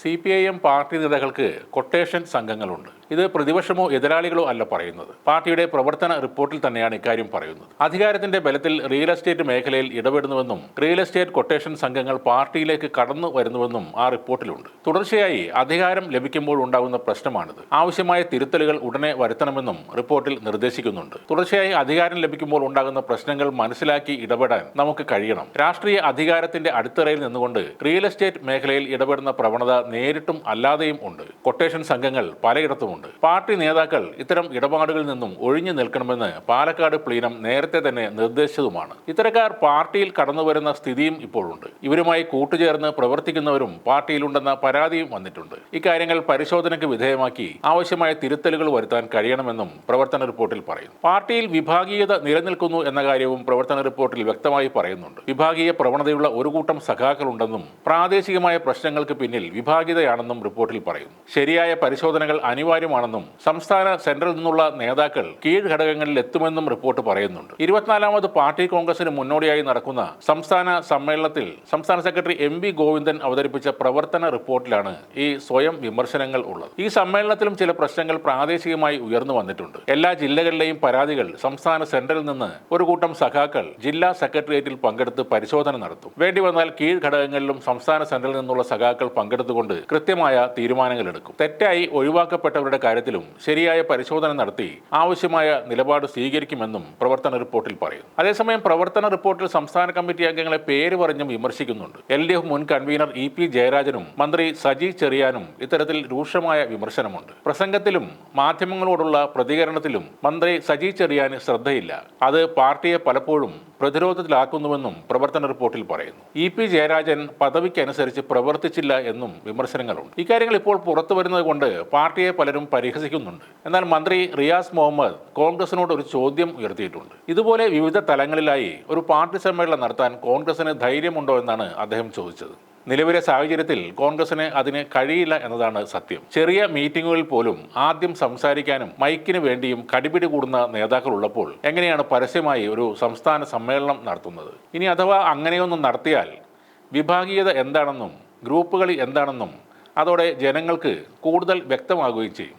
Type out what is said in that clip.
CPIM party നേതാക്കൾക്ക് quotation സംഘങ്ങളുണ്ട്. ഇത് പ്രതിപക്ഷമോ എതിരാളികളോ അല്ല പറയുന്നത്. പാർട്ടിയുടെ പ്രവർത്തന റിപ്പോർട്ടിൽ തന്നെയാണ് ഇക്കാര്യം പറയുന്നത്. അധികാരത്തിന്റെ ബലത്തിൽ റിയൽ എസ്റ്റേറ്റ് മേഖലയിൽ ഇടപെടുന്നുവെന്നും റിയൽ എസ്റ്റേറ്റ് കൊട്ടേഷൻ സംഘങ്ങൾ പാർട്ടിയിലേക്ക് കടന്നു വരുന്നുവെന്നും ആ റിപ്പോർട്ടിലുണ്ട്. തുടർച്ചയായി അധികാരം ലഭിക്കുമ്പോൾ ഉണ്ടാകുന്ന പ്രശ്നമാണിത്. ആവശ്യമായ തിരുത്തലുകൾ ഉടനെ വരുത്തണമെന്നും റിപ്പോർട്ടിൽ നിർദ്ദേശിക്കുന്നുണ്ട്. തുടർച്ചയായി അധികാരം ലഭിക്കുമ്പോൾ ഉണ്ടാകുന്ന പ്രശ്നങ്ങൾ മനസ്സിലാക്കി ഇടപെടാൻ നമുക്ക് കഴിയണം. രാഷ്ട്രീയ അധികാരത്തിന്റെ അടിത്തറയിൽ നിന്നുകൊണ്ട് റിയൽ എസ്റ്റേറ്റ് മേഖലയിൽ ഇടപെടുന്ന പ്രവണത നേരിട്ടും അല്ലാതെയും ഉണ്ട്. കൊട്ടേഷൻ സംഘങ്ങൾ പലയിടത്തുമുണ്ട്. പാർട്ടി നേതാക്കൾ ഇത്തരം ഇടപാടുകളിൽ നിന്നും ഒഴിഞ്ഞു നിൽക്കണമെന്ന് പാലക്കാട് പ്ലീനം നേരത്തെ തന്നെ നിർദ്ദേശിച്ചതുമാണ്. ഇത്തരക്കാർ പാർട്ടിയിൽ കടന്നുവരുന്ന സ്ഥിതിയും ഇപ്പോഴുണ്ട്. ഇവരുമായി കൂട്ടുചേർന്ന് പ്രവർത്തിക്കുന്നവരും പാർട്ടിയിലുണ്ടെന്ന പരാതിയും വന്നിട്ടുണ്ട്. ഇക്കാര്യങ്ങൾ പരിശോധനയ്ക്ക് വിധേയമാക്കി ആവശ്യമായ തിരുത്തലുകൾ വരുത്താൻ കഴിയണമെന്നും പ്രവർത്തന റിപ്പോർട്ടിൽ പറയുന്നു. പാർട്ടിയിൽ വിഭാഗീയത നിലനിൽക്കുന്നു എന്ന കാര്യവും പ്രവർത്തന റിപ്പോർട്ടിൽ വ്യക്തമായി പറയുന്നുണ്ട്. വിഭാഗീയ പ്രവണതയുള്ള ഒരു കൂട്ടം സഖാക്കളുണ്ടെന്നും പ്രാദേശികമായ പ്രശ്നങ്ങൾക്ക് പിന്നിൽ വിഭാഗീയതയാണെന്നും റിപ്പോർട്ടിൽ പറയുന്നു. ശരിയായ പരിശോധനകൾ അനിവാര്യമാണെന്നും സംസ്ഥാന സെൻട്രലിൽ നിന്നുള്ള നേതാക്കൾ കീഴ്ഘടകങ്ങളിൽ എത്തുമെന്നും റിപ്പോർട്ട് പറയുന്നുണ്ട്. 24ാമത് പാർട്ടി കോൺഗ്രസിന് മുന്നോടിയായി നടക്കുന്ന സംസ്ഥാന സമ്മേളനത്തിൽ സംസ്ഥാന സെക്രട്ടറി MV ഗോവിന്ദൻ അവതരിപ്പിച്ച പ്രവർത്തന റിപ്പോർട്ടിലാണ് ഈ സ്വയം വിമർശനങ്ങൾ ഉള്ളത്. ഈ സമ്മേളനത്തിലും ചില പ്രശ്നങ്ങൾ പ്രാദേശികമായി ഉയർന്നു വന്നിട്ടുണ്ട്. എല്ലാ ജില്ലകളിലെയും പരാതികൾ സംസ്ഥാന സെൻട്രലിൽ നിന്ന് ഒരു കൂട്ടം സഖാക്കൾ ജില്ലാ സെക്രട്ടേറിയറ്റിൽ പങ്കെടുത്ത് പരിശോധന നടത്തും. വേണ്ടി വന്നാൽ കീഴ്ഘടകങ്ങളിലും സംസ്ഥാന സെൻട്രലിൽ നിന്നുള്ള സഖാക്കൾ പങ്കെടുത്തുകൊണ്ട് കൃത്യമായ തീരുമാനങ്ങൾ എടുക്കും. തെറ്റായി ഒഴിവാക്കപ്പെട്ടവരുടെ കാര്യത്തിലും ശരിയായ പരിശോധന നടത്തി ആവശ്യമായ നിലപാട് സ്വീകരിക്കുമെന്നും പ്രവർത്തന റിപ്പോർട്ടിൽ പറയുന്നു. അതേസമയം പ്രവർത്തന റിപ്പോർട്ടിൽ സംസ്ഥാന കമ്മിറ്റി അംഗങ്ങളെ പേര് പറഞ്ഞും വിമർശിക്കുന്നുണ്ട്. LDF മുൻ കൺവീനർ EP ജയരാജനും മന്ത്രി സജി ചെറിയാനും ഇത്തരത്തിൽ രൂക്ഷമായ വിമർശനമുണ്ട്. പ്രസംഗത്തിലും മാധ്യമങ്ങളോടുള്ള പ്രതികരണത്തിലും മന്ത്രി സജി ചെറിയാന് ശ്രദ്ധയില്ല. അത് പാർട്ടിയെ പലപ്പോഴും പ്രതിരോധത്തിലാക്കുന്നുവെന്നും പ്രവർത്തന റിപ്പോർട്ടിൽ പറയുന്നു. EP ജയരാജൻ പദവിക്കനുസരിച്ച് പ്രവർത്തിച്ചില്ല എന്നും വിമർശനങ്ങളുണ്ട്. ഇക്കാര്യങ്ങൾ ഇപ്പോൾ പുറത്തു വരുന്നത് കൊണ്ട് പാർട്ടിയെ പലരും പരിഹസിക്കുന്നുണ്ട്. എന്നാൽ മന്ത്രി റിയാസ് മുഹമ്മദ് കോൺഗ്രസിനോട് ഒരു ചോദ്യം ഉയർത്തിയിട്ടുണ്ട്. ഇതുപോലെ വിവിധ തലങ്ങളിലായി ഒരു പാർട്ടി സമ്മേളനം നടത്താൻ കോൺഗ്രസിന് ധൈര്യമുണ്ടോ എന്നാണ് അദ്ദേഹം ചോദിച്ചത്. നിലവിലെ സാഹചര്യത്തിൽ കോൺഗ്രസിന് അതിന് കഴിയില്ല എന്നതാണ് സത്യം. ചെറിയ മീറ്റിങ്ങുകളിൽ പോലും ആദ്യം സംസാരിക്കാനും മൈക്കിന് വേണ്ടിയും കടിപിടി കൂടുന്ന നേതാക്കൾ ഉള്ളപ്പോൾ എങ്ങനെയാണ് പരസ്യമായി ഒരു സംസ്ഥാന സമ്മേളനം നടത്തുന്നത്? ഇനി അഥവാ അങ്ങനെയൊന്നും നടത്തിയാൽ വിഭാഗീയത എന്താണെന്നും ഗ്രൂപ്പുകളി എന്താണെന്നും അതോടെ ജനങ്ങൾക്ക് കൂടുതൽ വ്യക്തമാകുകയും ചെയ്യും.